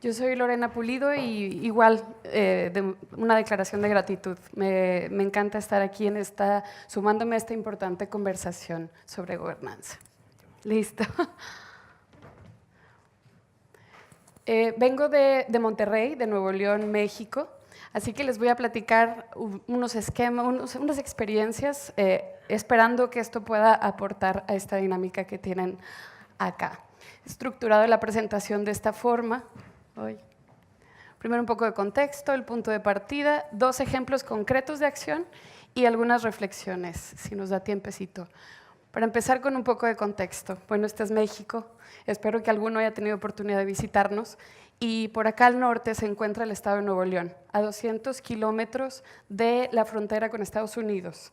Yo soy Lorena Pulido y igual una declaración de gratitud. Me encanta estar aquí sumándome a esta importante conversación sobre gobernanza. Listo. Vengo de Monterrey, de Nuevo León, México, así que les voy a platicar unos esquemas, unas experiencias, esperando que esto pueda aportar a esta dinámica que tienen acá. He estructurado la presentación de esta forma. Primero un poco de contexto, el punto de partida, 2 ejemplos concretos de acción y algunas reflexiones, si nos da tiempecito. Para empezar con un poco de contexto, bueno, este es México, espero que alguno haya tenido oportunidad de visitarnos, y por acá al norte se encuentra el estado de Nuevo León, a 200 kilómetros de la frontera con Estados Unidos.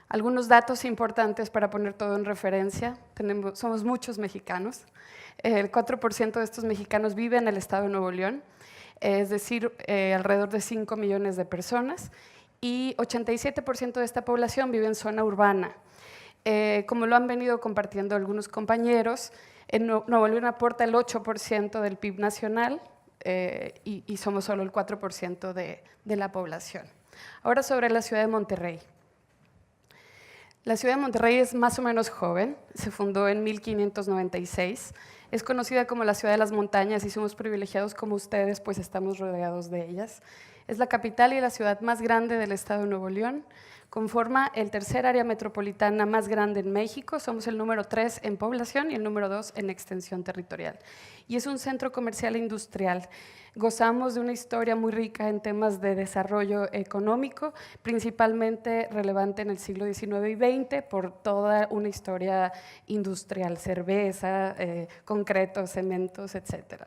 Algunos datos importantes para poner todo en referencia. Somos muchos mexicanos. El 4% de estos mexicanos vive en el estado de Nuevo León, es decir, alrededor de 5 millones de personas, y 87% de esta población vive en zona urbana. Como lo han venido compartiendo algunos compañeros, Nuevo León aporta el 8% del PIB nacional y somos solo el 4% de la población. Ahora sobre la ciudad de Monterrey. La ciudad de Monterrey es más o menos joven, se fundó en 1596, es conocida como la ciudad de las montañas y somos privilegiados como ustedes, pues estamos rodeados de ellas. Es la capital y la ciudad más grande del estado de Nuevo León, conforma el tercer área metropolitana más grande en México, somos el número 3 en población y el número 2 en extensión territorial. Y es un centro comercial e industrial. Gozamos de una historia muy rica en temas de desarrollo económico, principalmente relevante en el siglo XIX y XX por toda una historia industrial, cerveza, concretos, cementos, etc.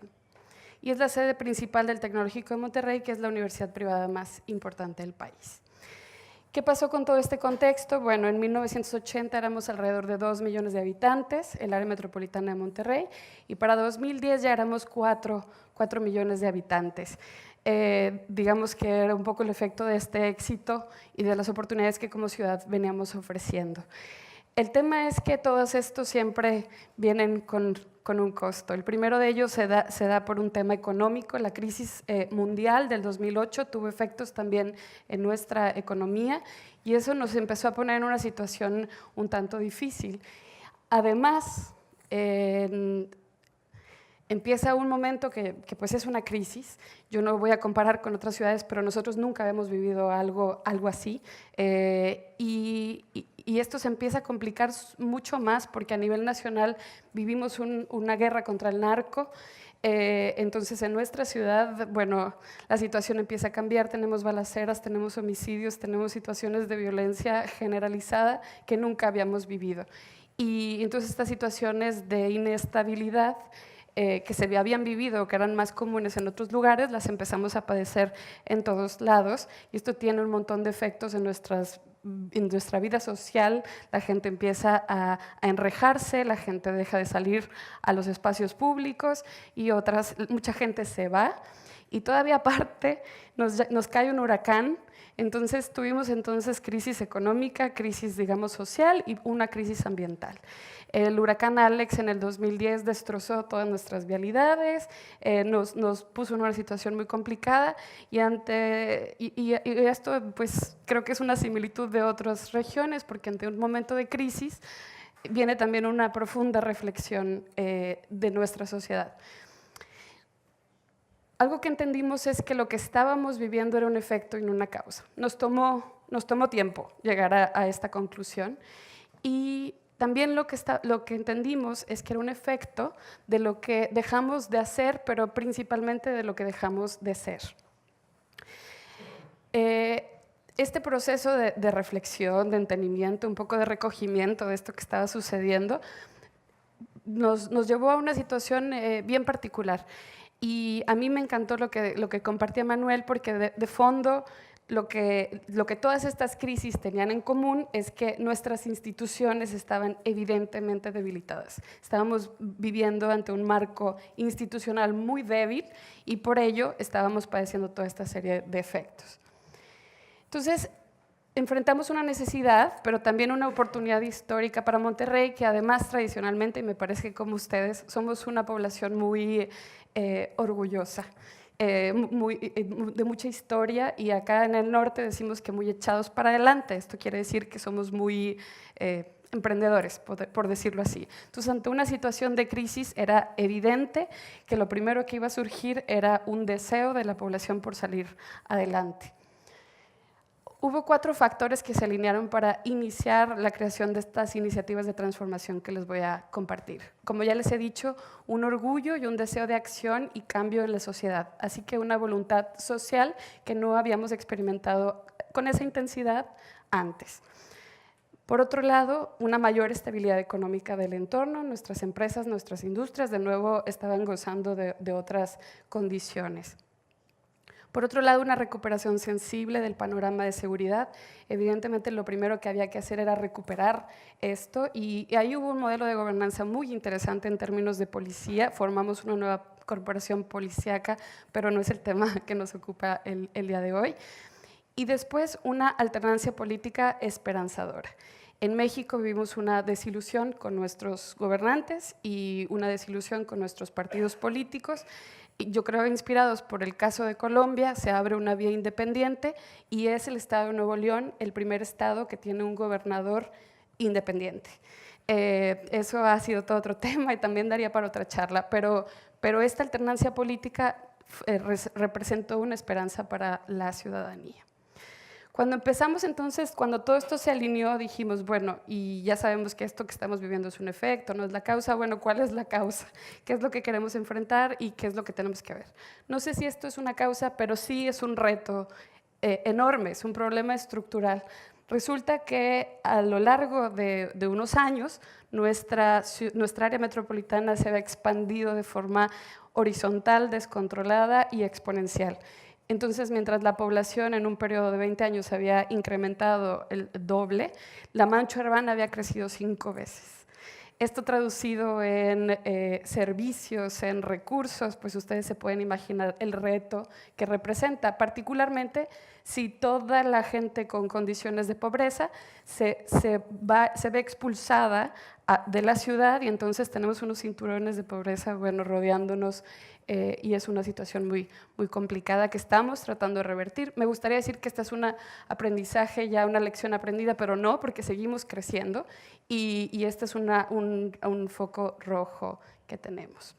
Y es la sede principal del Tecnológico de Monterrey, que es la universidad privada más importante del país. ¿Qué pasó con todo este contexto? Bueno, en 1980 éramos alrededor de 2 millones de habitantes, el área metropolitana de Monterrey, y para 2010 ya éramos 4 millones de habitantes. Digamos que era un poco el efecto de este éxito y de las oportunidades que como ciudad veníamos ofreciendo. El tema es que todos estos siempre vienen con un costo. El primero de ellos se da por un tema económico. La crisis mundial del 2008 tuvo efectos también en nuestra economía y eso nos empezó a poner en una situación un tanto difícil. Además, empieza un momento que pues es una crisis. Yo no voy a comparar con otras ciudades, pero nosotros nunca habíamos vivido algo así. Y esto se empieza a complicar mucho más porque a nivel nacional vivimos una guerra contra el narco. Entonces en nuestra ciudad, bueno, la situación empieza a cambiar, tenemos balaceras, tenemos homicidios, tenemos situaciones de violencia generalizada que nunca habíamos vivido. Y entonces estas situaciones de inestabilidad que se habían vivido, que eran más comunes en otros lugares, las empezamos a padecer en todos lados y esto tiene un montón de efectos en nuestra vida social. La gente empieza a enrejarse, la gente deja de salir a los espacios públicos y mucha gente se va y todavía aparte nos cae un huracán. Entonces tuvimos crisis económica, crisis digamos social y una crisis ambiental. El huracán Alex en el 2010 destrozó todas nuestras vialidades, nos puso en una situación muy complicada y esto pues creo que es una similitud de otras regiones porque ante un momento de crisis viene también una profunda reflexión de nuestra sociedad. Algo que entendimos es que lo que estábamos viviendo era un efecto y no una causa. Nos tomó tiempo llegar a esta conclusión y también lo que entendimos es que era un efecto de lo que dejamos de hacer, pero principalmente de lo que dejamos de ser. Este proceso de reflexión, de entendimiento, un poco de recogimiento de esto que estaba sucediendo, nos llevó a una situación bien particular. Y a mí me encantó lo que compartía Manuel, porque de fondo lo que todas estas crisis tenían en común es que nuestras instituciones estaban evidentemente debilitadas. Estábamos viviendo ante un marco institucional muy débil y por ello estábamos padeciendo toda esta serie de efectos. Entonces, enfrentamos una necesidad, pero también una oportunidad histórica para Monterrey, que además tradicionalmente, y me parece que como ustedes, somos una población muy orgullosa, de mucha historia, y acá en el norte decimos que muy echados para adelante. Esto quiere decir que somos muy emprendedores, por decirlo así. Entonces, ante una situación de crisis era evidente que lo primero que iba a surgir era un deseo de la población por salir adelante. Hubo 4 factores que se alinearon para iniciar la creación de estas iniciativas de transformación que les voy a compartir. Como ya les he dicho, un orgullo y un deseo de acción y cambio en la sociedad, así que una voluntad social que no habíamos experimentado con esa intensidad antes. Por otro lado, una mayor estabilidad económica del entorno. Nuestras empresas, nuestras industrias, de nuevo, estaban gozando de otras condiciones. Por otro lado, una recuperación sensible del panorama de seguridad. Evidentemente, lo primero que había que hacer era recuperar esto, y ahí hubo un modelo de gobernanza muy interesante en términos de policía. Formamos una nueva corporación policíaca, pero no es el tema que nos ocupa el día de hoy. Y después, una alternancia política esperanzadora. En México vivimos una desilusión con nuestros gobernantes y una desilusión con nuestros partidos políticos. Yo creo, inspirados por el caso de Colombia, se abre una vía independiente y es el estado de Nuevo León el primer estado que tiene un gobernador independiente. Eso ha sido todo otro tema y también daría para otra charla, pero esta alternancia política representó una esperanza para la ciudadanía. Cuando empezamos entonces, cuando todo esto se alineó, dijimos, bueno, y ya sabemos que esto que estamos viviendo es un efecto, no es la causa. Bueno, ¿cuál es la causa? ¿Qué es lo que queremos enfrentar y qué es lo que tenemos que ver? No sé si esto es una causa, pero sí es un reto enorme, es un problema estructural. Resulta que a lo largo de unos años, nuestra área metropolitana se ha expandido de forma horizontal, descontrolada y exponencial. Entonces, mientras la población en un periodo de 20 años había incrementado el doble, la mancha urbana había crecido 5 veces. Esto traducido en servicios, en recursos, pues ustedes se pueden imaginar el reto que representa, particularmente si toda la gente con condiciones de pobreza se ve expulsada de la ciudad, y entonces tenemos unos cinturones de pobreza, bueno, rodeándonos, y es una situación muy, muy complicada que estamos tratando de revertir. Me gustaría decir que esta es un aprendizaje, ya una lección aprendida, pero no, porque seguimos creciendo, y este es un foco rojo que tenemos.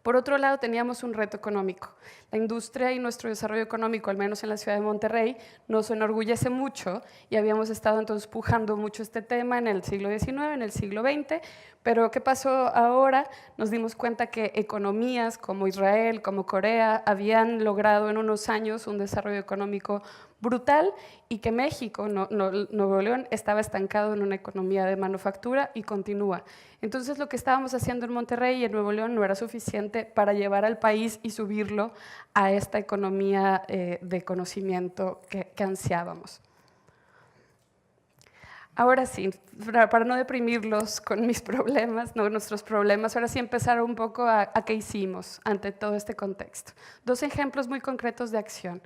Por otro lado, teníamos un reto económico. La industria y nuestro desarrollo económico, al menos en la ciudad de Monterrey, nos enorgullece mucho, y habíamos estado entonces pujando mucho este tema en el siglo XIX, en el siglo XX, pero ¿qué pasó ahora? Nos dimos cuenta que economías como Israel, como Corea, habían logrado en unos años un desarrollo económico brutal, y que México, Nuevo León, estaba estancado en una economía de manufactura y continúa. Entonces, lo que estábamos haciendo en Monterrey y en Nuevo León no era suficiente para llevar al país y subirlo a esta economía de conocimiento que ansiábamos. Ahora sí, para no deprimirlos con mis problemas, nuestros problemas, ahora sí empezar un poco a qué hicimos ante todo este contexto. 2 ejemplos muy concretos de acción.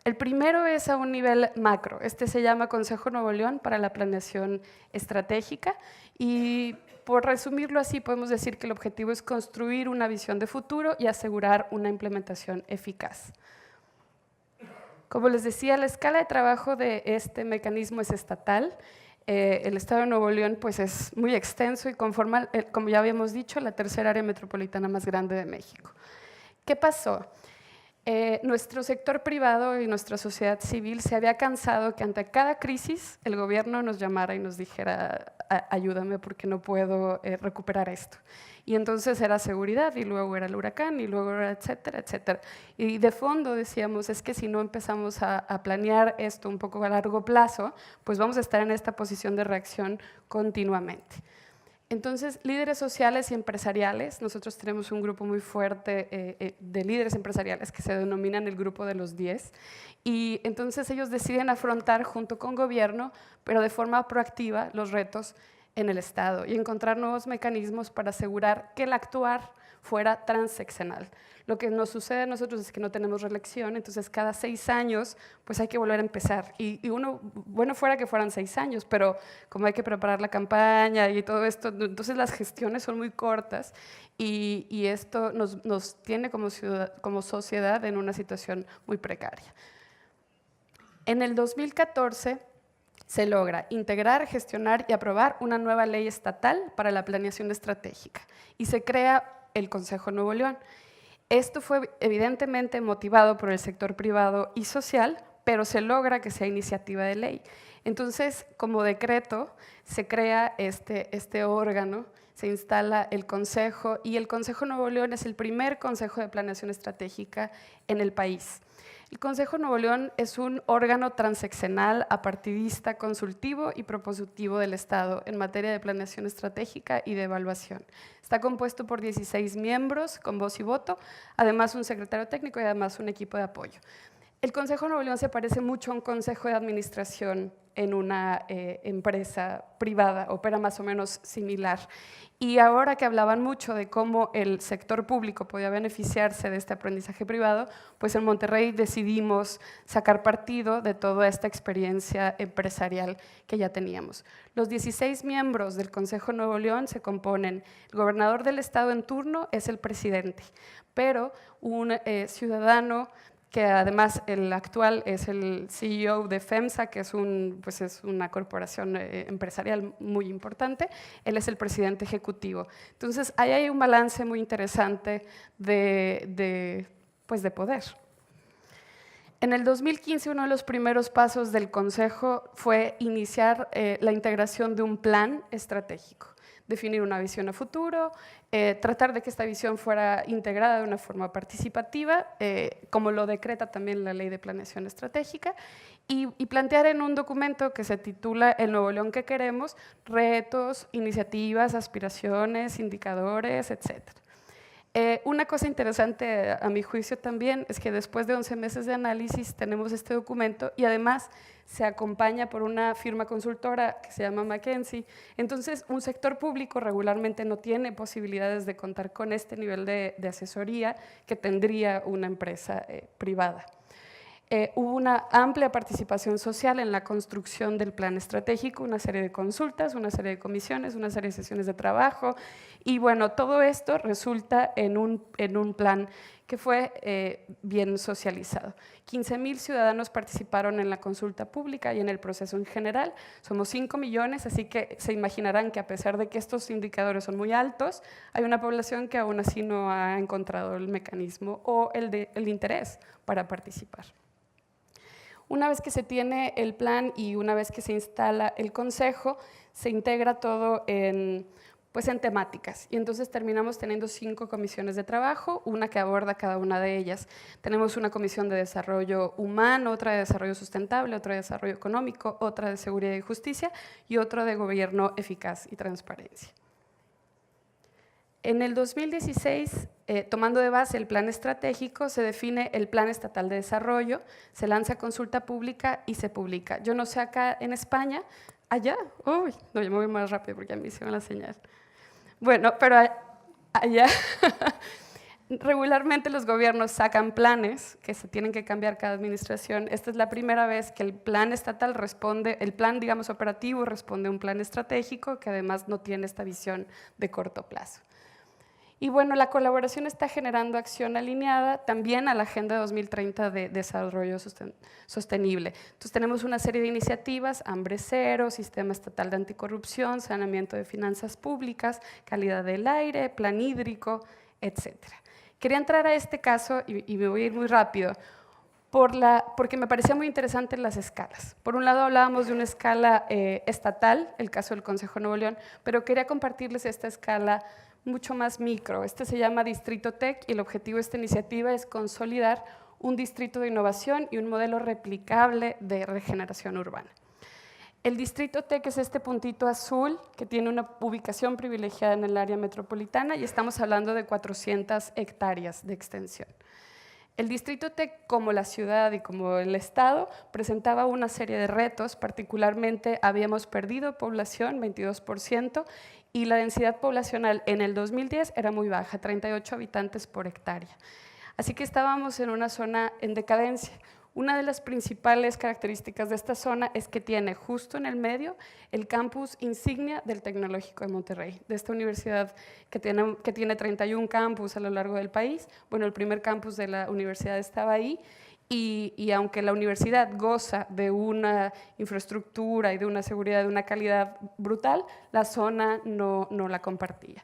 El primero es a un nivel macro. Este se llama Consejo Nuevo León para la Planeación Estratégica, y por resumirlo así, podemos decir que el objetivo es construir una visión de futuro y asegurar una implementación eficaz. Como les decía, la escala de trabajo de este mecanismo es estatal. El Estado de Nuevo León pues, es muy extenso y conforma, como ya habíamos dicho, la tercera área metropolitana más grande de México. ¿Qué pasó? Nuestro sector privado y nuestra sociedad civil se había cansado que ante cada crisis el gobierno nos llamara y nos dijera, ayúdame porque no puedo recuperar esto. Y entonces era seguridad, y luego era el huracán, y luego era etcétera, etcétera. Y de fondo decíamos, es que si no empezamos a planear esto un poco a largo plazo, pues vamos a estar en esta posición de reacción continuamente. Entonces, líderes sociales y empresariales, nosotros tenemos un grupo muy fuerte de líderes empresariales que se denominan el Grupo de los 10, y entonces ellos deciden afrontar junto con gobierno, pero de forma proactiva, los retos en el Estado y encontrar nuevos mecanismos para asegurar que el actuar fuera transeccional. Lo que nos sucede a nosotros es que no tenemos reelección, entonces cada 6 años pues hay que volver a empezar. Y uno, bueno fuera que fueran 6 años, pero como hay que preparar la campaña y todo esto, entonces las gestiones son muy cortas y esto nos tiene como sociedad en una situación muy precaria. En el 2014 se logra integrar, gestionar y aprobar una nueva ley estatal para la planeación estratégica y se crea el Consejo Nuevo León. Esto fue evidentemente motivado por el sector privado y social, pero se logra que sea iniciativa de ley. Entonces, como decreto, se crea este órgano, se instala el Consejo, y el Consejo Nuevo León es el primer Consejo de Planeación Estratégica en el país. El Consejo Nuevo León es un órgano transeccional, apartidista, consultivo y propositivo del Estado en materia de planeación estratégica y de evaluación. Está compuesto por 16 miembros con voz y voto, además un secretario técnico y además un equipo de apoyo. El Consejo Nuevo León se parece mucho a un consejo de administración en una empresa privada, opera más o menos similar. Y ahora que hablaban mucho de cómo el sector público podía beneficiarse de este aprendizaje privado, pues en Monterrey decidimos sacar partido de toda esta experiencia empresarial que ya teníamos. Los 16 miembros del Consejo Nuevo León se componen, el gobernador del estado en turno es el presidente, pero un ciudadano que además el actual es el CEO de FEMSA, que es una corporación empresarial muy importante, él es el presidente ejecutivo. Entonces, ahí hay un balance muy interesante de poder. En el 2015, uno de los primeros pasos del Consejo fue iniciar la integración de un plan estratégico, definir una visión a futuro, tratar de que esta visión fuera integrada de una forma participativa, como lo decreta también la Ley de Planeación Estratégica, y plantear en un documento que se titula El Nuevo León que queremos, retos, iniciativas, aspiraciones, indicadores, etcétera. Una cosa interesante a mi juicio también es que después de 11 meses de análisis tenemos este documento y además se acompaña por una firma consultora que se llama McKinsey. Entonces, un sector público regularmente no tiene posibilidades de contar con este nivel de asesoría que tendría una empresa privada. Hubo una amplia participación social en la construcción del plan estratégico, una serie de consultas, una serie de comisiones, una serie de sesiones de trabajo y bueno, todo esto resulta en un plan que fue bien socializado. 15,000 ciudadanos participaron en la consulta pública y en el proceso en general. Somos 5 millones, así que se imaginarán que a pesar de que estos indicadores son muy altos, hay una población que aún así no ha encontrado el mecanismo o el interés para participar. Una vez que se tiene el plan y una vez que se instala el consejo, se integra todo en temáticas. Y entonces terminamos teniendo 5 comisiones de trabajo, una que aborda cada una de ellas. Tenemos una comisión de desarrollo humano, otra de desarrollo sustentable, otra de desarrollo económico, otra de seguridad y justicia y otra de gobierno eficaz y transparencia. En el 2016, tomando de base el plan estratégico, se define el Plan Estatal de Desarrollo, se lanza consulta pública y se publica. Yo no sé acá en España, allá, uy, no, yo me voy más rápido porque a mí se me la señal. Bueno, pero allá regularmente los gobiernos sacan planes que se tienen que cambiar cada administración. Esta es la primera vez que el plan estatal responde, el plan, digamos, operativo responde a un plan estratégico que además no tiene esta visión de corto plazo. Y bueno, la colaboración está generando acción alineada también a la Agenda 2030 de Desarrollo Sostenible. Entonces tenemos una serie de iniciativas, Hambre Cero, Sistema Estatal de Anticorrupción, Saneamiento de Finanzas Públicas, Calidad del Aire, Plan Hídrico, etcétera. Quería entrar a este caso y me voy a ir muy rápido, porque me parecía muy interesante las escalas. Por un lado hablábamos de una escala estatal, el caso del Consejo Nuevo León, pero quería compartirles esta escala mucho más micro. Este se llama Distrito Tech y el objetivo de esta iniciativa es consolidar un distrito de innovación y un modelo replicable de regeneración urbana. El Distrito Tech es este puntito azul que tiene una ubicación privilegiada en el área metropolitana y estamos hablando de 400 hectáreas de extensión. El Distrito Tech, como la ciudad y como el estado, presentaba una serie de retos, particularmente habíamos perdido población, 22%, y la densidad poblacional en el 2010 era muy baja, 38 habitantes por hectárea. Así que estábamos en una zona en decadencia. Una de las principales características de esta zona es que tiene justo en el medio el campus insignia del Tecnológico de Monterrey, de esta universidad que tiene 31 campus a lo largo del país. Bueno, el primer campus de la universidad estaba ahí y aunque la universidad goza de una infraestructura y de una seguridad, de una calidad brutal, la zona no la compartía.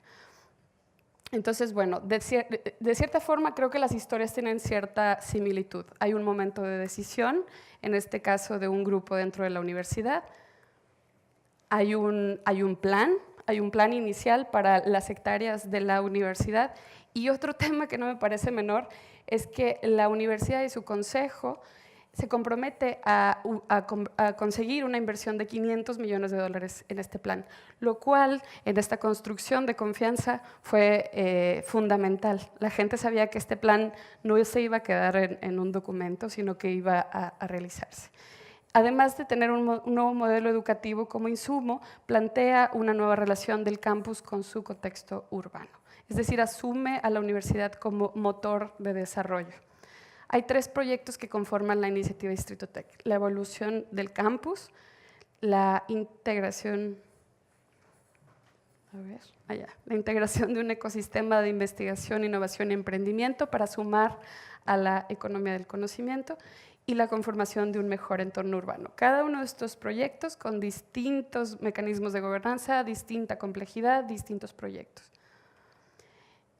Entonces, bueno, de cierta forma creo que las historias tienen cierta similitud. Hay un momento de decisión, en este caso de un grupo dentro de la universidad. Hay un plan inicial para las hectáreas de la universidad. Y otro tema que no me parece menor es que la universidad y su consejo se compromete a conseguir una inversión de $500 millones en este plan, lo cual en esta construcción de confianza fue fundamental. La gente sabía que este plan no se iba a quedar en un documento, sino que iba a realizarse. Además de tener un nuevo modelo educativo como insumo, plantea una nueva relación del campus con su contexto urbano, es decir, asume a la universidad como motor de desarrollo. Hay 3 proyectos que conforman la iniciativa Distrito Tech: la evolución del campus, la integración de un ecosistema de investigación, innovación y emprendimiento para sumar a la economía del conocimiento, y la conformación de un mejor entorno urbano. Cada uno de estos proyectos con distintos mecanismos de gobernanza, distinta complejidad, distintos proyectos.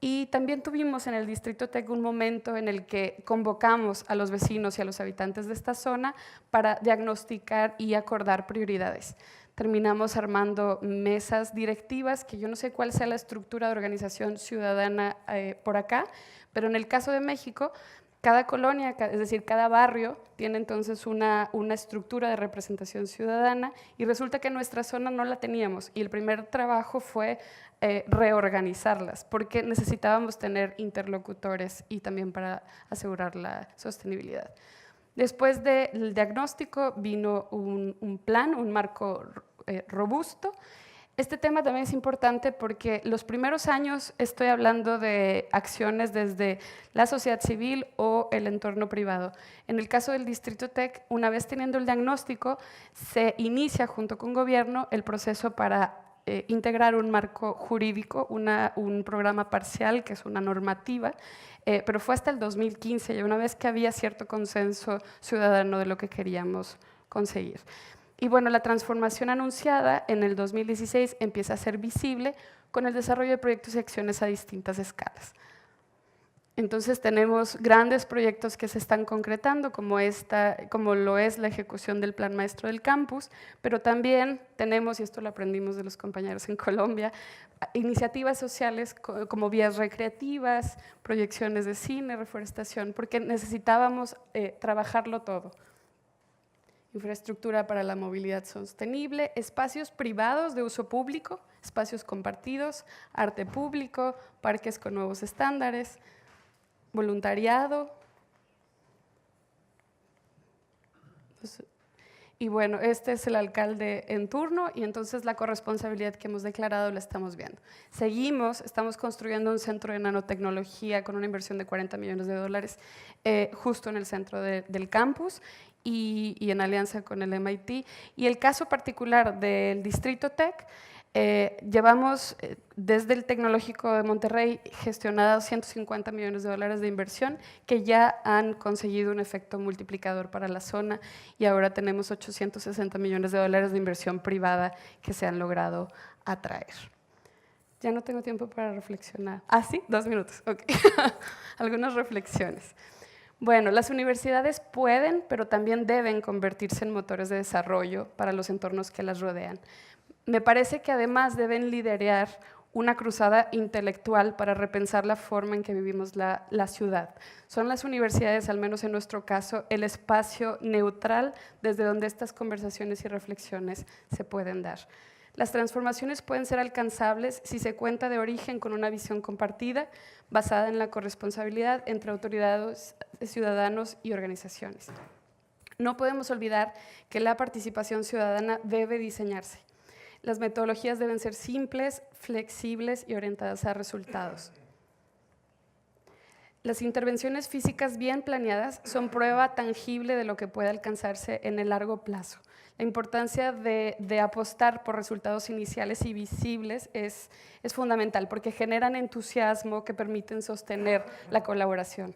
Y también tuvimos en el Distrito Tech un momento en el que convocamos a los vecinos y a los habitantes de esta zona para diagnosticar y acordar prioridades. Terminamos armando mesas directivas, que yo no sé cuál sea la estructura de organización ciudadana por acá, pero en el caso de México, cada colonia, es decir, cada barrio, tiene entonces una estructura de representación ciudadana y resulta que en nuestra zona no la teníamos y el primer trabajo fue reorganizarlas porque necesitábamos tener interlocutores y también para asegurar la sostenibilidad. Después del diagnóstico vino un plan, un marco robusto. Este tema también es importante porque los primeros años estoy hablando de acciones desde la sociedad civil o el entorno privado. En el caso del Distrito Tech, una vez teniendo el diagnóstico, se inicia junto con gobierno el proceso para integrar un marco jurídico, un programa parcial, que es una normativa, pero fue hasta el 2015, ya una vez que había cierto consenso ciudadano de lo que queríamos conseguir. Y bueno, la transformación anunciada en el 2016 empieza a ser visible con el desarrollo de proyectos y acciones a distintas escalas. Entonces tenemos grandes proyectos que se están concretando, como lo es la ejecución del Plan Maestro del Campus, pero también tenemos, y esto lo aprendimos de los compañeros en Colombia, iniciativas sociales como vías recreativas, proyecciones de cine, reforestación, porque necesitábamos trabajarlo todo. Infraestructura para la movilidad sostenible, espacios privados de uso público, espacios compartidos, arte público, parques con nuevos estándares, voluntariado. Y bueno, este es el alcalde en turno y entonces la corresponsabilidad que hemos declarado la estamos viendo. Estamos construyendo un centro de nanotecnología con una inversión de $40 millones justo en el centro del campus y en alianza con el MIT. Y el caso particular del Distrito Tech, llevamos desde el Tecnológico de Monterrey gestionados $150 millones de inversión que ya han conseguido un efecto multiplicador para la zona y ahora tenemos $860 millones de inversión privada que se han logrado atraer. Ya no tengo tiempo para reflexionar. Sí, 2 minutos, ok. Algunas reflexiones. Bueno, las universidades pueden, pero también deben convertirse en motores de desarrollo para los entornos que las rodean. Me parece que además deben liderar una cruzada intelectual para repensar la forma en que vivimos la ciudad. Son las universidades, al menos en nuestro caso, el espacio neutral desde donde estas conversaciones y reflexiones se pueden dar. Las transformaciones pueden ser alcanzables si se cuenta de origen con una visión compartida, basada en la corresponsabilidad entre autoridades, ciudadanos y organizaciones. No podemos olvidar que la participación ciudadana debe diseñarse. Las metodologías deben ser simples, flexibles y orientadas a resultados. Las intervenciones físicas bien planeadas son prueba tangible de lo que puede alcanzarse en el largo plazo. La importancia de apostar por resultados iniciales y visibles es fundamental porque generan entusiasmo que permiten sostener la colaboración.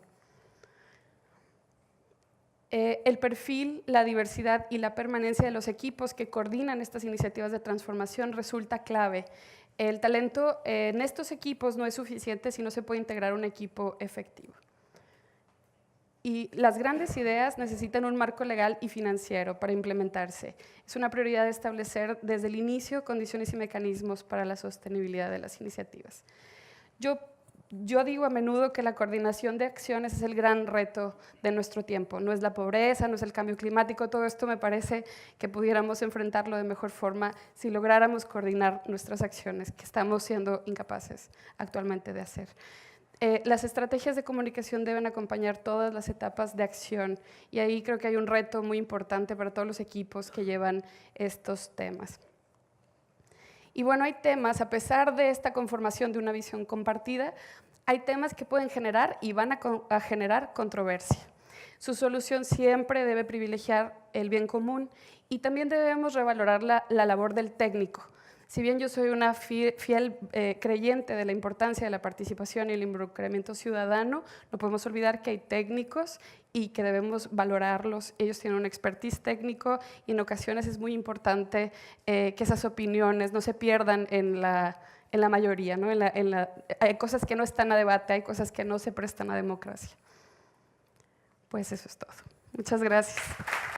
El perfil, la diversidad y la permanencia de los equipos que coordinan estas iniciativas de transformación resulta clave. El talento en estos equipos no es suficiente si no se puede integrar un equipo efectivo. Y las grandes ideas necesitan un marco legal y financiero para implementarse. Es una prioridad establecer desde el inicio condiciones y mecanismos para la sostenibilidad de las iniciativas. Yo digo a menudo que la coordinación de acciones es el gran reto de nuestro tiempo. No es la pobreza, no es el cambio climático, todo esto me parece que pudiéramos enfrentarlo de mejor forma si lográramos coordinar nuestras acciones, que estamos siendo incapaces actualmente de hacer. Las estrategias de comunicación deben acompañar todas las etapas de acción y ahí creo que hay un reto muy importante para todos los equipos que llevan estos temas. Y bueno, hay temas, a pesar de esta conformación de una visión compartida, hay temas que pueden generar y van a generar controversia. Su solución siempre debe privilegiar el bien común y también debemos revalorar la labor del técnico. Si bien yo soy una fiel creyente de la importancia de la participación y el involucramiento ciudadano, no podemos olvidar que hay técnicos y que debemos valorarlos. Ellos tienen un expertise técnico y en ocasiones es muy importante que esas opiniones no se pierdan en la mayoría, ¿no? Hay cosas que no están a debate, hay cosas que no se prestan a democracia. Pues eso es todo. Muchas gracias.